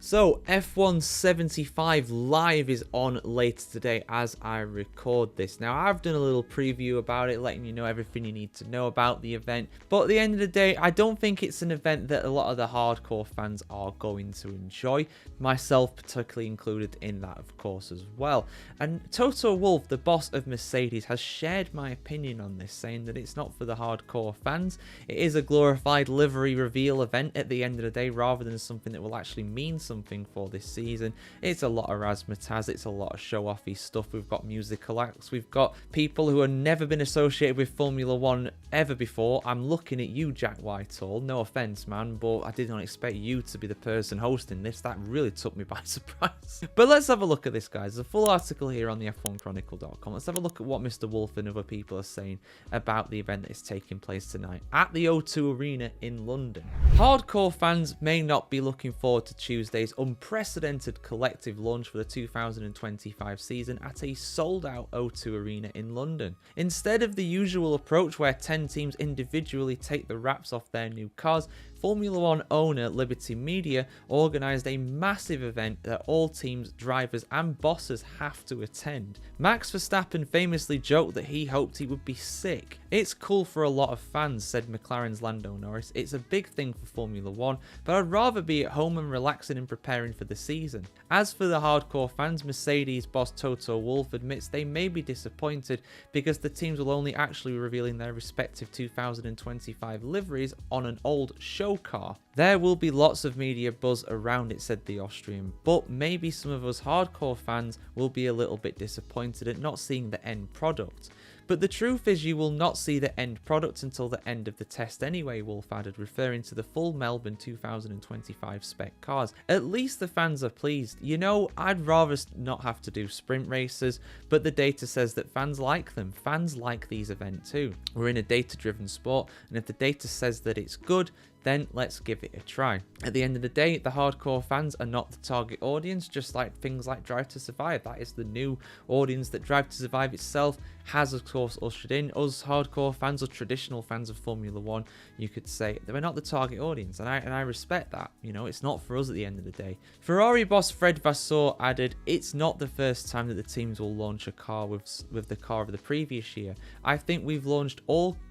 So F1 75 Live is on later today as I record this. Now I've done a little preview about it, letting you know everything you need to know about the event. But at the end of the day, I don't think it's an event that a lot of the hardcore fans are going to enjoy. Myself particularly included in that, of course, as well. And Toto Wolff, the boss of Mercedes, has shared my opinion on this, saying that it's not for the hardcore fans. It is a glorified livery reveal event at the end of the day, rather than something that will actually mean something for this season. It's a lot of razzmatazz, it's a lot of show-offy stuff. We've got musical acts, we've got people who have never been associated with Formula 1 ever before. I'm looking at you, Jack Whitehall, no offense man, but I did not expect you to be the person hosting this. That really took me by surprise. But let's have a look at this, guys. There's a full article here on the F1Chronicle.com. Let's have a look at what Mr. Wolff and other people are saying about the event that is taking place tonight at the O2 Arena in London. Hardcore fans may not be looking forward to Tuesday's unprecedented collective launch for the 2025 season at a sold-out O2 Arena in London. Instead of the usual approach where 10 teams individually take the wraps off their new cars, Formula 1 owner Liberty Media organised a massive event that all teams, drivers and bosses have to attend. Max Verstappen famously joked that he hoped he would be sick. "It's cool for a lot of fans," said McLaren's Lando Norris. "It's a big thing for Formula 1, but I'd rather be at home and relaxing and preparing for the season." As for the hardcore fans, Mercedes boss Toto Wolff admits they may be disappointed because the teams will only actually be revealing their respective 2025 liveries on an old show car. "There will be lots of media buzz around it," said the Austrian, "but maybe some of us hardcore fans will be a little bit disappointed at not seeing the end product. But the truth is you will not see the end product until the end of the test anyway," Wolff added, referring to the full Melbourne 2025 spec cars. "At least the fans are pleased. You know, I'd rather not have to do sprint races, but the data says that fans like them. Fans like these events too. We're in a data-driven sport, and if the data says that it's good, then let's give it a try." At the end of the day, the hardcore fans are not the target audience, just like things like Drive to Survive. That is the new audience that Drive to Survive itself has, of course, ushered in. Us hardcore fans, or traditional fans of Formula 1, you could say, they're not the target audience, and I respect that. You know, it's not for us at the end of the day. Ferrari boss Fred Vasseur added, "It's not the first time that the teams will launch a car with the car of the previous year. I think we've launched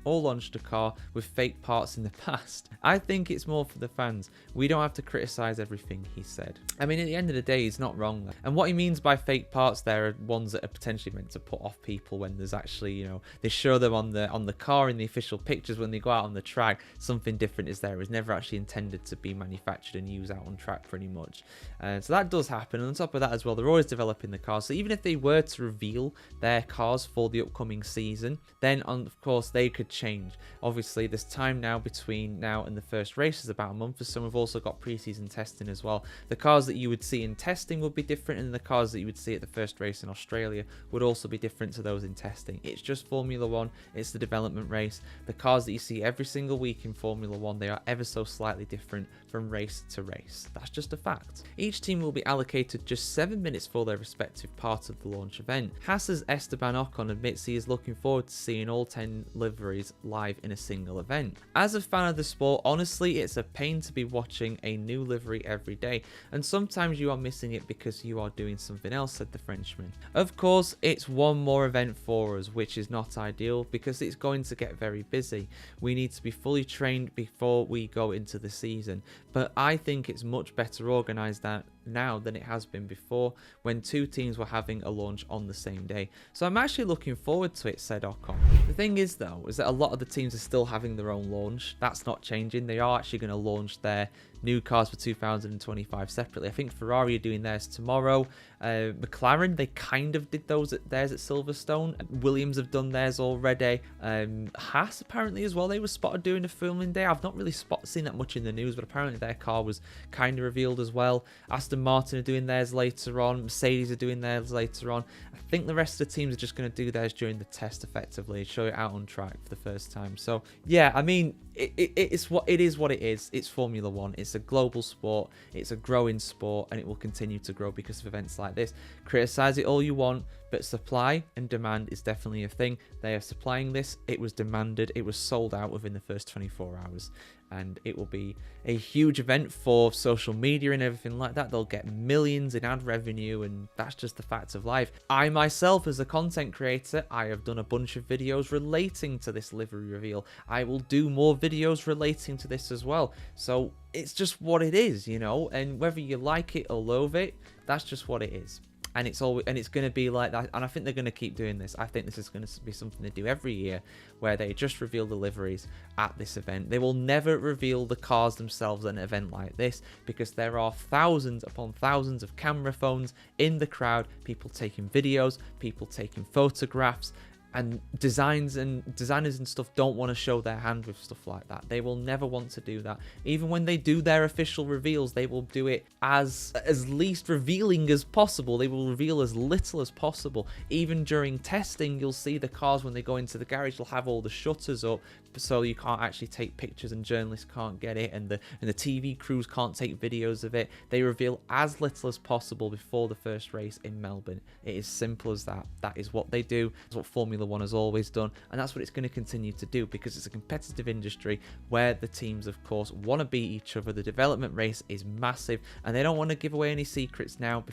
launched a car with fake parts in the past. I think it's more for the fans. We don't have to criticize everything," he said. I mean, at the end of the day, he's not wrong there. And what he means by fake parts there are ones that are potentially meant to put off people when there's actually, you know, they show them on the car in the official pictures. When they go out on the track, something different is there. It was never actually intended to be manufactured and used out on track pretty much. So that does happen. And on top of that as well, they're always developing the cars. So even if they were to reveal their cars for the upcoming season, then of course they could change. Obviously, there's time now between now and the first race is about a month or so. We've also got pre-season testing as well. The cars that you would see in testing would be different, and the cars that you would see at the first race in Australia would also be different to those in testing. It's just Formula 1. It's the development race. The cars that you see every single week in Formula 1, they are ever so slightly different from race to race. That's just a fact. Each team will be allocated just 7 minutes for their respective part of the launch event. Haas's Esteban Ocon admits he is looking forward to seeing all 10 liveries live in a single event. "As a fan of the sport, honestly, it's a pain to be watching a new livery every day, and sometimes you are missing it because you are doing something else," said the Frenchman. "Of course, it's one more event for us, which is not ideal because it's going to get very busy. We need to be fully trained before we go into the season, but I think it's much better organised now than it has been before when two teams were having a launch on the same day. So I'm actually looking forward to it," said Ocon. The thing is though, is that a lot of the teams are still having their own launch. That's not changing. They are actually going to launch their new cars for 2025 separately. I think Ferrari are doing theirs tomorrow. McLaren, they kind of did theirs at Silverstone. Williams have done theirs already. Haas apparently as well, they were spotted doing a filming day. I've not really seen that much in the news, but apparently their car was kind of revealed as well. Aston Martin are doing theirs later on. Mercedes are doing theirs later on. I think the rest of the teams are just going to do theirs during the test effectively, show it out on track for the first time. So yeah, I mean, it is what it is. It's Formula 1. It's a global sport. It's a growing sport, and it will continue to grow because of events like this. Criticize it all you want, but supply and demand is definitely a thing. They are supplying this. It was demanded. It was sold out within the first 24 hours. and it will be a huge event for social media and everything like that. They'll get millions in ad revenue, and that's just the facts of life. I myself, as a content creator, I have done a bunch of videos relating to this livery reveal. I will do more videos relating to this as well. So it's just what it is, you know, and whether you like it or loathe it, that's just what it is. And it's going to be like that, and I think they're going to keep doing this. I think this is going to be something they do every year, where they just reveal the liveries at this event. They will never reveal the cars themselves at an event like this, because there are thousands upon thousands of camera phones in the crowd, people taking videos, people taking photographs, and designers and stuff don't want to show their hand with stuff like that. They will never want to do that. Even when they do their official reveals, they will do it as least revealing as possible. They will reveal as little as possible. Even during testing, you'll see the cars when they go into the garage, they'll have all the shutters up, so you can't actually take pictures and journalists can't get it, and the TV crews can't take videos of it. They reveal as little as possible before the first race in Melbourne. It is simple as that. That is what they do. That's what Formula One has always done, and that's what it's going to continue to do, because it's a competitive industry where the teams, of course, want to beat each other. The development race is massive, and they don't want to give away any secrets now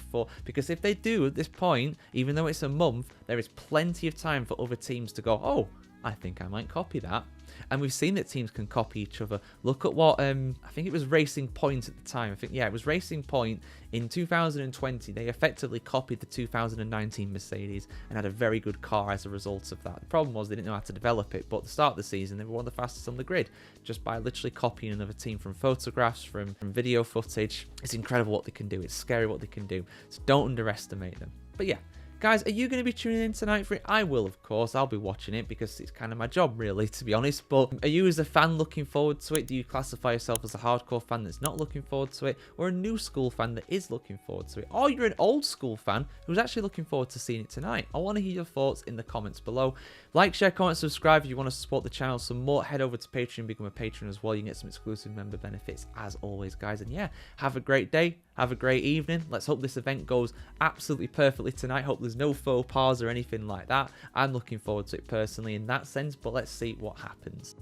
because if they do at this point, even though it's a month, there is plenty of time for other teams to go, oh, I think I might copy that. And we've seen that teams can copy each other. Look at what, I think it was Racing Point at the time. It was Racing Point in 2020. They effectively copied the 2019 Mercedes and had a very good car as a result of that. The problem was they didn't know how to develop it, but at the start of the season, they were one of the fastest on the grid, just by literally copying another team from photographs, from video footage. It's incredible what they can do. It's scary what they can do. So don't underestimate them. But yeah. Guys, are you going to be tuning in tonight for it? I will, of course. I'll be watching it because it's kind of my job, really, to be honest. But are you, as a fan, looking forward to it? Do you classify yourself as a hardcore fan that's not looking forward to it, or a new school fan that is looking forward to it? Or you're an old school fan who's actually looking forward to seeing it tonight? I want to hear your thoughts in the comments below. Like, share, comment, subscribe if you want to support the channel some more. Head over to Patreon, become a patron as well. You can get some exclusive member benefits as always, guys. And yeah, have a great day. Have a great evening. Let's hope this event goes absolutely perfectly tonight. Hope there's no faux pas or anything like that. I'm looking forward to it personally in that sense, but let's see what happens.